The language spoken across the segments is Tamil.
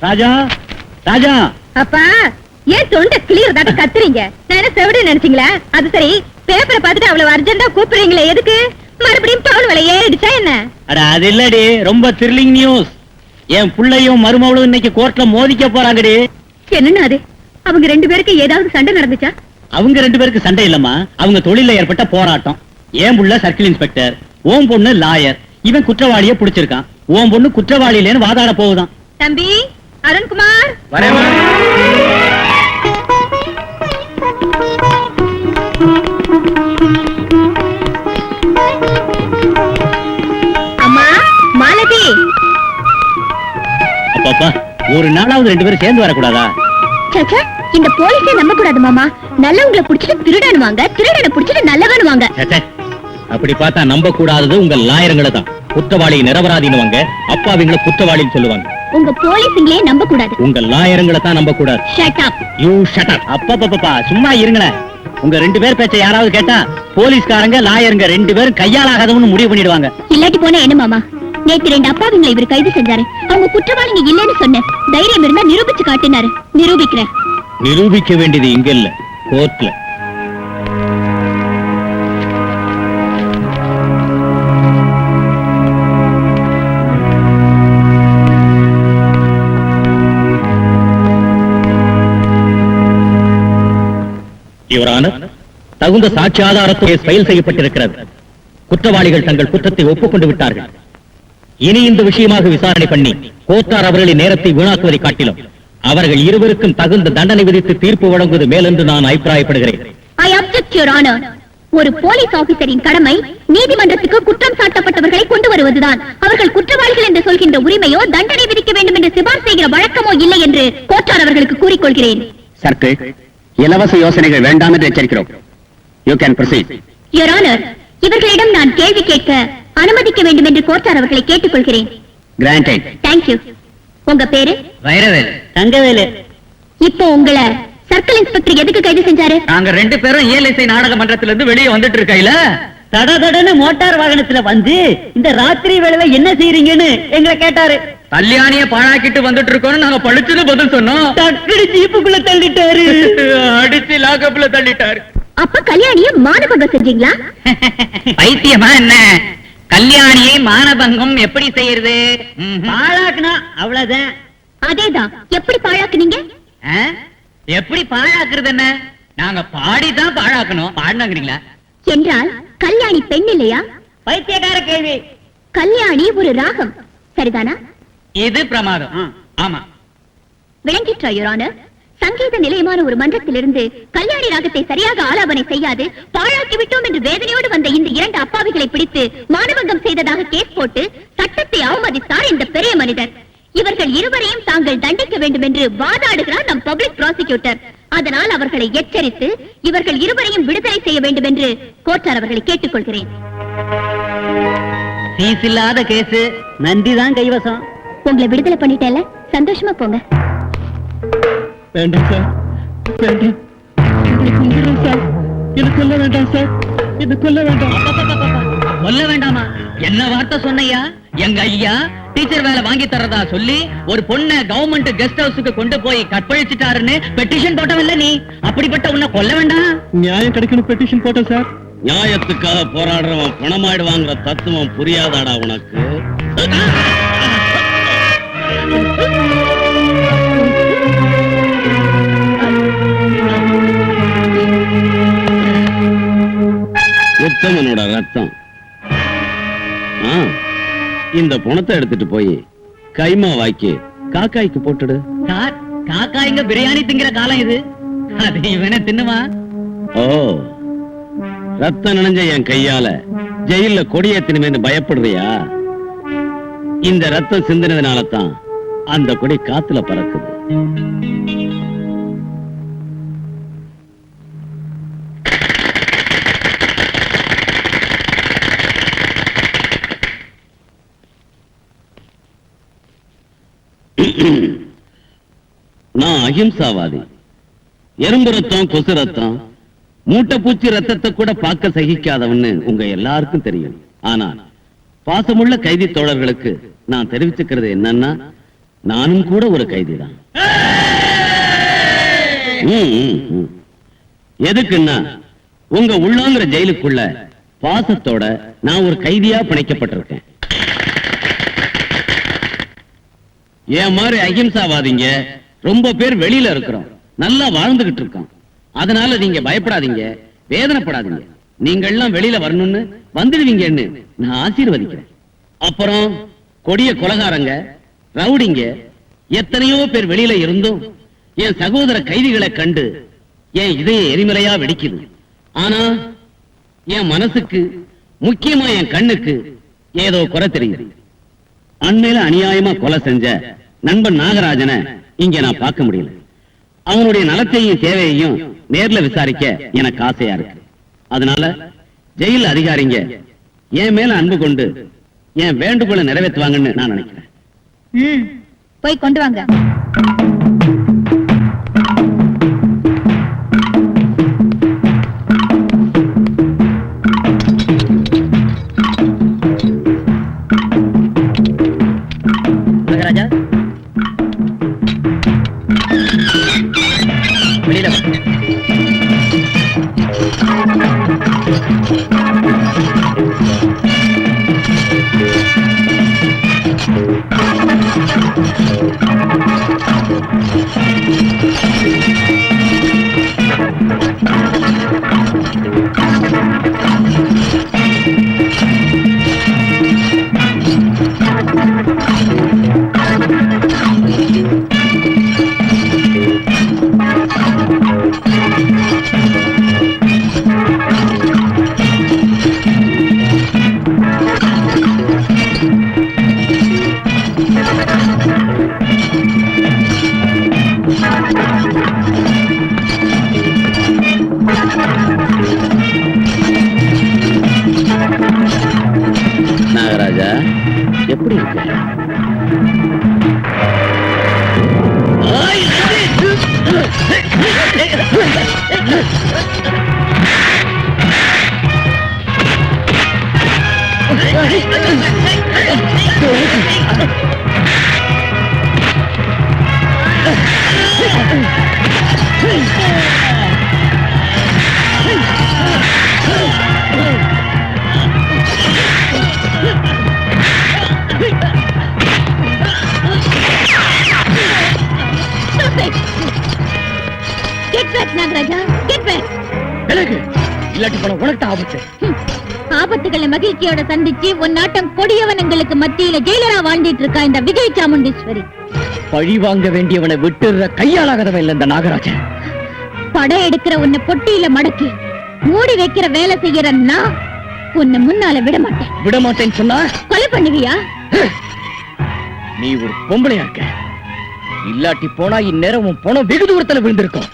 ராஜா ராஜா. அப்பா ஏன் தொண்டை கிளியர் தாட்ட கத்துறீங்க? நான் செவிடு நினைச்சீங்களா? அது சரி, பேப்பரை பார்த்துட்டு அவ்வளவு அர்ஜென்டா கூப்பிடுறீங்களே எதுக்கு? மறுபடியும் பவுன் விலை ஏறிடுச்சா என்ன? அட அது இல்லடி, ரொம்ப த்ரில்லிங் நியூஸ். என் புள்ளையும் மருமகளும் இன்னைக்கு கோர்ட்ல மோதிக்க போறாங்கடி. என்னன்னா அது? அவங்க ரெண்டு பேருக்கு ஏதாவது சண்டை நடந்துச்சா? அவங்க ரெண்டு பேருக்கு சண்டை இல்லம்மா, அவங்க தொழில ஏற்பட்ட போராட்டம். என் புள்ள சர்க்கிள் இன்ஸ்பெக்டர், ஓம் பொண்ணு லாயர். இவன் குற்றவாளியை பிடிச்சிருக்கான், ஓம் பொண்ணு குற்றவாளி இல்லைன்னு வாதாட போகுதான். தம்பி அருண்குமார், அம்மா மாலதி. அப்பா ஒரு நாளாவது ரெண்டு பேரும் சேர்ந்து வரக்கூடாதா? சச்சா, இந்த போலீஸை நம்ப கூடாது மாமா. நல்லவங்களை புடிச்சிட்டு திருடனுவாங்க, திருடனை புடிச்சிட்டு நல்லவனுவாங்க. அப்படி பார்த்தா நம்ப கூடாதது உங்க லாயருங்களை தான். குற்றவாளி நிரபராதினுவாங்க, அப்பாவிங்களை குற்றவாளின்னு சொல்லுவாங்க. உங்க போலீஸுங்களே நம்ப கூடாது, உங்க லாயருங்களை தான் நம்ப கூடாது. Shut up. You shut up. அப்பா சும்மா இருங்களேன். உங்க ரெண்டு பேர் பேச்ச யாராவது கேட்டா போலீஸ்காரங்க லாயருங்க ரெண்டு பேரும் கையாளாகாதவன்னு முடிவு பண்ணிடுவாங்க. இல்லாட்டி போனா என்ன மாமா? நேத்து ரெண்டு அப்பாவிங்களை இவர் கைது செஞ்சாரு. அவங்க குற்றவாளிங்க இல்லன்னு சொன்ன தைரியம் இருந்தா நிரூபிச்சு காட்டினாரு. நிரூபிக்கிறேன். நிரூபிக்க வேண்டியது இங்க இல்ல, கோர்ட்ல. யுவரான, தகுந்த சாட்சி ஆதாரத்தை ஃபைல் செய்யப்பட்டிருக்கிறது. குற்றவாளிகள் தங்கள் குற்றத்தை ஒப்புக்கொண்டு விட்டார்கள். இனி இந்த விஷயமாக விசாரணை பண்ணி கோத்தார் அவர்களின் நேரத்தை வீணாக்குவதை காட்டிலும் அவர்கள் இருவருக்கும் தகுந்த தண்டனை விதித்து தீர்ப்பு வழங்குவது மேலென்று நான் அபிப்பிராயப்படுகிறேன். I object, Your Honor. ஒரு போலீஸ் ஆபீசரின் கடமை நீதிமன்றத்துக்கு குற்றம் சாட்டப்பட்டவர்களை கொண்டு வருவதுதான். அவர்கள் குற்றவாளிகள் என்று சொல்கின்ற உரிமையோ தண்டனை விதிக்க வேண்டும் என்று சிபார் செய்கிற வழக்கமோ இல்லை என்று கோட்டார் அவர்களுக்கு கூறிக்கொள்கிறேன். சர்க்கிள், இலவச யோசனைகள் வேண்டாம் என்று எச்சரிக்கிறோம். You can proceed. Your Honor, இவர்களிடம் நான் கேள்வி கேட்க அனுமதிக்க வேண்டும் என்று கோட்டார் அவர்களை கேட்டுக்கொள்கிறேன். Granted. Thank you. உங்க பேரு? வைரவேலு. தங்கவேலு. இப்போ உங்களை சர்க்கிள் இன்ஸ்பெக்டர் எதுக்கு கைது செஞ்சாரு? நாங்க ரெண்டு பேரும் ஏஎல்ஐசி நாடக மன்றத்துல இருந்து வெளியே வந்துட்டு இருக்கையில தடதடன்னு மோட்டார் வாகனத்துல வந்து இந்த ராத்திரி வேளையில என்ன செய்றீங்கன்னு எங்களை கேட்டாரு. கல்யாணிய பாழாக்கிட்டு வந்துட்டு இருக்கோம்னு நாங்க பழிச்சுன்னு பதில் சொன்னோம். டக்குனு ஜீப்புக்குள்ள தள்ளிட்டாரு, அடிச்சு லாக்கப்ல தள்ளிட்டாரு. அப்ப கல்யாணிய மானபங்கம் செஞ்சீங்களா? பைத்தியமா என்ன? கல்யாணியை மானபங்கம் எப்படி செய்யறது? பாழாக்குனா அவ்வளவுதான். அதேதான். எப்படி பாழாக்குனீங்க? எப்படி பாழாக்குறது என்ன? நாங்க பாடிதான் பாழாக்கணும். பாடினாங்கிறீங்களா? என்றால் கல்யாணி பெண் இல்லையா? பைத்தியக்கார கேள்வி. கல்யாணி ஒரு ராகம், சரிதானா? இது பிரமாதம். ஆமா, விளங்கிற்றா யுவர் ஆனர்? சங்கீத நிலையமான ஒரு மன்றத்திலிருந்து கல்யாணி ராகத்தை சரியாக ஆலாபனை செய்யாது பாழாக்கி விட்டோம் என்று வேதனையோடு வந்த இந்த இரண்டு அப்பாவிகளை பிடித்து மானபங்கம் செய்ததாக கேஸ் போட்டு சட்டத்தை அவமதித்தார் இந்த பெரிய மனிதர். இவர்கள் இருவரையும் தாங்கள் தண்டிக்க வேண்டும் என்று வாதாடுகிறார் நம் பப்ளிக் ப்ராசிக்யூட்டர். அதனால் அவர்களை எச்சரித்து இவர்கள் இருவரையும் விடுதலை செய்ய வேண்டும் என்று கோட்டார் அவர்களை கேட்டுக்கொள்கிறேன். ஃபீஸ் இல்லாத கேஸ், நன்றிதான் கைவசம். உங்களை விடுதலை பண்ணிட்டேல, சந்தோஷமா போங்க. வேண்டாம் சார், வேண்டாம். எனக்கு கொல்ல வேண்டாம் சார், இது கொல்ல வேண்டாம். கொல்ல வேண்டாமா? என்ன வார்த்தை சொன்னையா? எங்க ஐயா டீச்சர் வேலை வாங்கி தரதா சொல்லி ஒரு பொண்ணை கவர்மெண்ட் கெஸ்ட் ஹவுஸுக்கு கொண்டு போய் கற்பழிச்சிட்டாருன்னு பெட்டிஷன் போட்டவல்ல நீ? அப்படிப்பட்ட உன்னை கொல்ல வேண்டாம். நியாயம் கிடைக்கணும் பெட்டிஷன் போட்ட சார். நியாயத்துக்காக போராடுறவன் பணமாயிடுவாங்கிற தத்துவம் புரியாதாடா உனக்கு? உத்தமனோட ரத்தம். இந்த பணத்தை எடுத்துட்டு போய் கைமா வாக்கி காக்காய்க்கு போட்டுடு. சார், காக்காய்ங்க பிரியாணி திங்கிற காலம் இது. அது இவனை தின்னுமா? ஓ, ரத்தம் நனைஞ்ச என் கையால ஜெயில கொடியேத்தினுமேன்னு பயப்படுறியா? இந்த ரத்தம் சிந்தினதுனால தான் அந்த கொடி காத்துல பறக்குது. நான் அஹிம்சாவாதி. எறும்பு ரத்தம், கொசு ரத்தம், மூட்டை பூச்சி ரத்தத்தை கூட பார்க்க சகிக்காதவன்னு உங்க எல்லாருக்கும் தெரியும். ஆனா பாசமுள்ள கைதி தோழர்களுக்கு நான் தெரிவிச்சுக்கிறது என்னன்னா, நானும் கூட ஒரு கைதிதான். எதுக்குன்னா உங்க உள்ளாங்கிற ஜெயிலுக்குள்ள பாசத்தோட நான் ஒரு கைதியா பிணைக்கப்பட்டிருக்கேன். என் மாதிரி அகிம்சாவாதிங்க ரொம்ப பேர் வெளியில இருக்கிறோம், நல்லா வாழ்ந்துகிட்டு இருக்கோம். அதனால நீங்க பயப்படாதீங்க, வேதனைப்படாதீங்க. நீங்க எல்லாம் வெளியில வரணும்னு வந்துடுவீங்கன்னு நான் ஆசீர்வதிக்கிறேன். அப்புறம் கொடிய கொலகாரங்க, ரவுடிங்க எத்தனையோ பேர் வெளியில இருந்தும் என் சகோதர கைதிகளை கண்டு என் இதய எரிமலையா வெடிக்குது. ஆனா என் மனசுக்கு, முக்கியமா என் கண்ணுக்கு ஏதோ குறை தெரியுது. அண்மையில அநியாயமா கொலை செஞ்ச நண்பன் நாகராஜனை இங்க நான் பார்க்க முடியல. அவனுடைய நலத்தையும் தேவையையும் நேர்ல விசாரிக்க எனக்கு ஆசையா இருக்கு. அதனால ஜெயில் அதிகாரிங்க என் மேல அன்பு கொண்டு என் வேண்டுகோளை நிறைவேற்றுவாங்கன்னு நான் நினைக்கிறேன். போய் கொண்டு வாங்க. நாகராஜா, வெளியில வா. நாகராஜா, எப்படி இருக்க? Nagaraja, get back. இல்லாட்டி பணம் உனக்கு ஆபத்து. ஆபத்துகளை மகிழ்ச்சியோட சந்திச்சு உன் நாட்டம் கொடியவனங்களுக்கு மத்தியில ஜெயிலரா வாழ்ந்துட்டு இருக்கா இந்த விஜய் சாமுண்டீஸ்வரி. பழி வாங்க வேண்டியவனை விட்டுற கையாளாகதவன் இல்ல இந்த நாகராஜன். படம் எடுக்கிற உன்னை பொட்டியில மடக்கி மூடி வைக்கிற வேலை செய்யற நான் உன்னை முன்னால விட மாட்டேன். விட மாட்டேன்னு சொன்னா கொலை பண்ணுவியா? நீ ஒரு பொம்பளையா இருக்க. இல்லாட்டி போனா இந்நேரம் உன் பணம் வெகு தூரத்துல விழுந்திருக்கும்.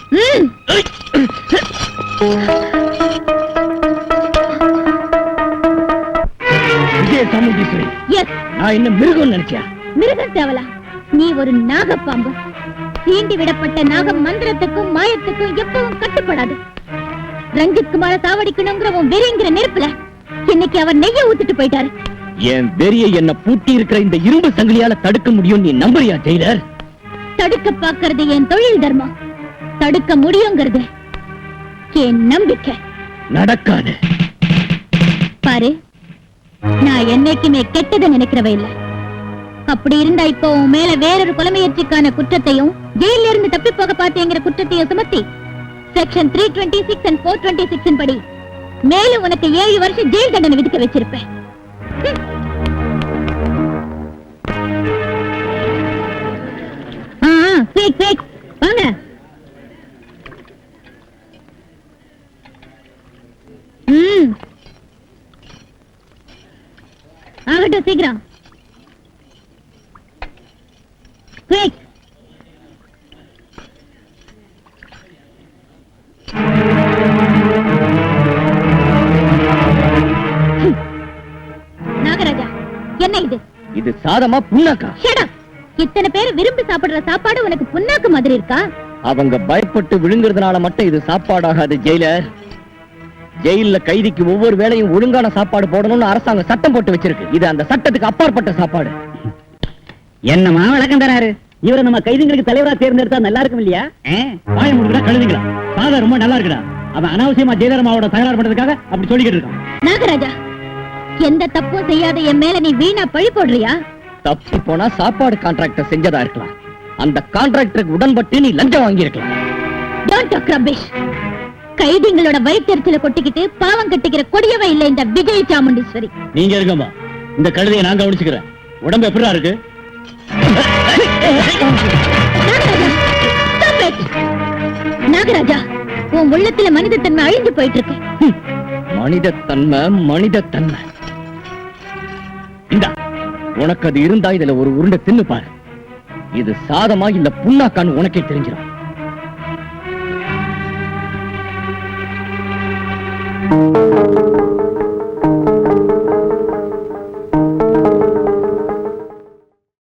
விஜய சாமுண்டீஸ்வரி, நான் என்ன மிருகம் நினைச்சா? மிருகம் தேவலா, நீ ஒரு நாகப்பாம்பு. சீண்டி விடப்பட்ட நாகம் மந்திரத்துக்கும் மாயத்துக்கும் எப்பவும் கட்டுப்படாது. ரஞ்சித் குமார சாவடிக்கணுங்கிற உன் வெறிங்கிற நெருப்புல இன்னைக்கு அவர் நெய்ய ஊத்திட்டு போயிட்டாரு. என் வெறிய என்ன பூட்டி இருக்கிற இந்த இரும்பு சங்கிலியால தடுக்க முடியும் நீ நம்புறியா ஜெயிலர்? தடுக்க பாக்குறது என் தொழில் தர்மம், தடுக்க முடியுங்கிறது என் நம்பிக்கை. நடக்காது. பாரு, நான் என்னைக்குமே கெட்டதை நினைக்கிறவ இல்ல. அப்படி இருந்தா இப்போ உன் மேல வேறொரு கொலைமுயற்சிக்கான குற்றத்தையும் ஜெயில இருந்து தப்பி போக பார்த்தேங்கிற குற்றத்தையும் சுமத்தி செக்ஷன் 326 and 426 படி மேலும் உனக்கு 7 வருஷம் ஜெயில் தண்டனை விதிக்க வச்சிருப்பேன். வாங்க. ஆகட்டும், சீக்கிரம். நாகராஜா, என்ன இது? இது சாதமா புண்ணாக்கா? இத்தனை பேர் விரும்பி சாப்பிடுற சாப்பாடு உனக்கு புண்ணாக்கு மாதிரி இருக்கா? அவங்க பயப்பட்டு விழுங்குறதுனால மட்டும் இது சாப்பாடாகாது ஜெயிலர். ஜெயில கைதிக்கு ஒவ்வொரு வேளையும் ஒழுங்கான சாப்பாடு போடணும்னு அரசாங்கம் சட்டம் போட்டு வச்சிருக்கு. இது அந்த சட்டத்துக்கு அப்பாற்பட்ட சாப்பாடு. என்னமா விளக்கம் தராரு? இவரை நம்ம கைதிகளுக்கு தலைவரா தேர்ந்தெடுத்தா நல்லா இருக்கும் இல்லையா? வாய முடிக்கிறா கழுதுங்களா? சாதா ரொம்ப நல்லா இருக்குடா. அவன் அனாவசியமா ஜெயலலிதாவோட தகராறு பண்றதுக்காக அப்படி சொல்லிக்கிட்டு இருக்கான். நாகராஜா, எந்த தப்பும் செய்யாத என் மேல நீ வீணா பழி போடுறியா? தப்பி போனா சாப்பாடு கான்ட்ராக்டர் செஞ்சதா இருக்கலாம். அந்த கான்ட்ராக்டருக்கு உடன்பட்டு நீ லஞ்சம் வாங்கி இருக்கலாம். Don't talk rubbish. கைதிங்களோட வயிற்றுல கொட்டிக்கிட்டு பாவம் கட்டிக்கிற கொடியவ இல்ல இந்த விஜய் சாமுண்டீஸ்வரி. நீங்க இருக்கமா, இந்த கழுதையை நான் கவனிச்சுக்கிறேன். உடம்பு எப்படிடா இருக்கு? Nagaraja, stop it. நாகராஜா, உன் உள்ளத்துல மனிதத்தன்மை அழிஞ்சு போயிட்டு இருக்கு. மனிதத்தன்மை. இந்தா, உனக்கு அது இருந்தா இதுல ஒரு உருண்டை தின்னு பாரு. இது சாதமா இல்ல புண்ணாக்கான்னு உனக்கே தெரிஞ்சிடும்.